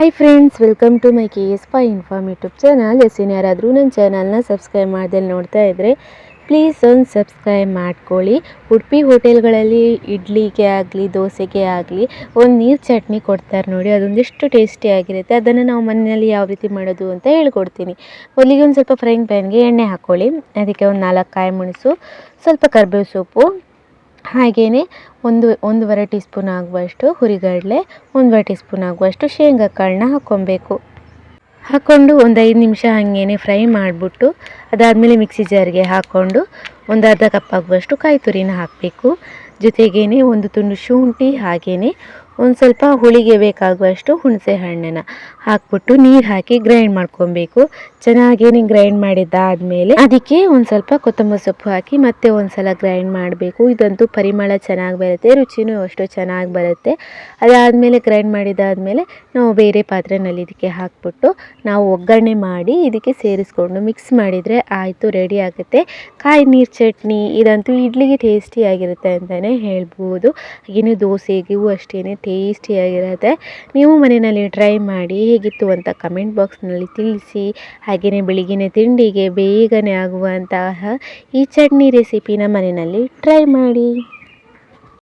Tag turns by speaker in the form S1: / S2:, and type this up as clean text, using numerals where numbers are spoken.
S1: Hi friends, welcome to my KS Pi Inform YouTube channel. ಯಾರಾದರೂ ನನ್ನ ಚಾನಲ್ನ subscribe ಮಾಡ್ದಲ್ಲಿ ನೋಡ್ತಾ ಇದ್ದರೆ ಪ್ಲೀಸ್ ಒಂದು ಸಬ್ಸ್ಕ್ರೈಬ್ ಮಾಡ್ಕೊಳ್ಳಿ. ಉಡುಪಿ ಹೋಟೆಲ್ಗಳಲ್ಲಿ ಇಡ್ಲಿಗೆ ಆಗಲಿ ದೋಸೆಗೆ ಆಗಲಿ ಒಂದು ನೀರು ಚಟ್ನಿ ಕೊಡ್ತಾರೆ ನೋಡಿ, ಅದೊಂದಿಷ್ಟು ಟೇಸ್ಟಿಯಾಗಿರುತ್ತೆ. ಅದನ್ನು ನಾವು ಮನೆಯಲ್ಲಿ ಯಾವ ರೀತಿ ಮಾಡೋದು ಅಂತ ಹೇಳ್ಕೊಡ್ತೀನಿ. ಮೊದಲಿಗೆ ಒಂದು ಸ್ವಲ್ಪ ಫ್ರೈಂಗ್ ಪ್ಯಾನ್ಗೆ ಎಣ್ಣೆ ಹಾಕ್ಕೊಳ್ಳಿ. ಅದಕ್ಕೆ ಒಂದು 4 ಕಾಯಿ ಮೆಣಸು, ಸ್ವಲ್ಪ ಕರಿಬೇವು ಸೊಪ್ಪು, ಹಾಗೆಯೇ ಒಂದೂವರೆ ಟೀ ಸ್ಪೂನ್ ಆಗುವಷ್ಟು ಹುರಿಗಡಲೆ, ಒಂದೂವರೆ ಟೀ ಸ್ಪೂನ್ ಆಗುವಷ್ಟು ಶೇಂಗಾ ಕಾಳನ್ನ ಹಾಕ್ಕೊಬೇಕು. ಹಾಕ್ಕೊಂಡು ಒಂದು 5 ನಿಮಿಷ ಹಾಗೇ ಫ್ರೈ ಮಾಡಿಬಿಟ್ಟು ಅದಾದಮೇಲೆ ಮಿಕ್ಸಿ ಜಾರ್ಗೆ ಹಾಕ್ಕೊಂಡು ಒಂದು ಅರ್ಧ ಕಪ್ ಆಗುವಷ್ಟು ಕಾಯಿ ತುರಿನ ಹಾಕಬೇಕು. ಜೊತೆಗೇ ಒಂದು ತುಂಡು ಶುಂಠಿ, ಹಾಗೆಯೇ ಒಂದು ಸ್ವಲ್ಪ ಹುಳಿಗೆ ಬೇಕಾಗುವಷ್ಟು ಹುಣಸೆ ಹಣ್ಣನ್ನು ಹಾಕ್ಬಿಟ್ಟು ನೀರು ಹಾಕಿ ಗ್ರೈಂಡ್ ಮಾಡ್ಕೊಬೇಕು. ಚೆನ್ನಾಗೇನೆ ಗ್ರೈಂಡ್ ಮಾಡಿದ್ದಾದಮೇಲೆ ಅದಕ್ಕೆ ಒಂದು ಸ್ವಲ್ಪ ಕೊತ್ತಂಬರಿ ಸೊಪ್ಪು ಹಾಕಿ ಮತ್ತೆ ಒಂದು ಸಲ ಗ್ರೈಂಡ್ ಮಾಡಬೇಕು. ಇದಂತೂ ಪರಿಮಳ ಚೆನ್ನಾಗಿ ಬರುತ್ತೆ, ರುಚಿನೂ ಅಷ್ಟು ಚೆನ್ನಾಗಿ ಬರುತ್ತೆ. ಅದಾದಮೇಲೆ ಗ್ರೈಂಡ್ ಮಾಡಿದ್ದಾದಮೇಲೆ ನಾವು ಬೇರೆ ಪಾತ್ರೆಯಲ್ಲಿ ಇದಕ್ಕೆ ಹಾಕ್ಬಿಟ್ಟು ನಾವು ಒಗ್ಗರಣೆ ಮಾಡಿ ಇದಕ್ಕೆ ಸೇರಿಸ್ಕೊಂಡು ಮಿಕ್ಸ್ ಮಾಡಿದರೆ ಆಯಿತು, ರೆಡಿ ಆಗುತ್ತೆ ಕಾಯಿ ನೀರು ಚಟ್ನಿ. ಇದಂತೂ ಇಡ್ಲಿಗೆ ಟೇಸ್ಟಿಯಾಗಿರುತ್ತೆ ಅಂತಲೇ ಹೇಳ್ಬೋದು. ಹಾಗೆಯೇ ದೋಸೆಗೂ ಅಷ್ಟೇ ಟೇಸ್ಟಿಯಾಗಿರುತ್ತೆ. ನೀವು ಮನೆಯಲ್ಲಿ ಟ್ರೈ ಮಾಡಿ, ಹೇಗಿತ್ತು ಅಂತ ಕಮೆಂಟ್ ಬಾಕ್ಸ್ನಲ್ಲಿ ತಿಳಿಸಿ. ಹಾಗೆಯೇ ಬೆಳಗಿನ ತಿಂಡಿಗೆ ಬೇಗನೆ ಆಗುವಂತಹ ಈ ಚಟ್ನಿ ರೆಸಿಪಿನ ಮನೆಯಲ್ಲಿ ಟ್ರೈ ಮಾಡಿ.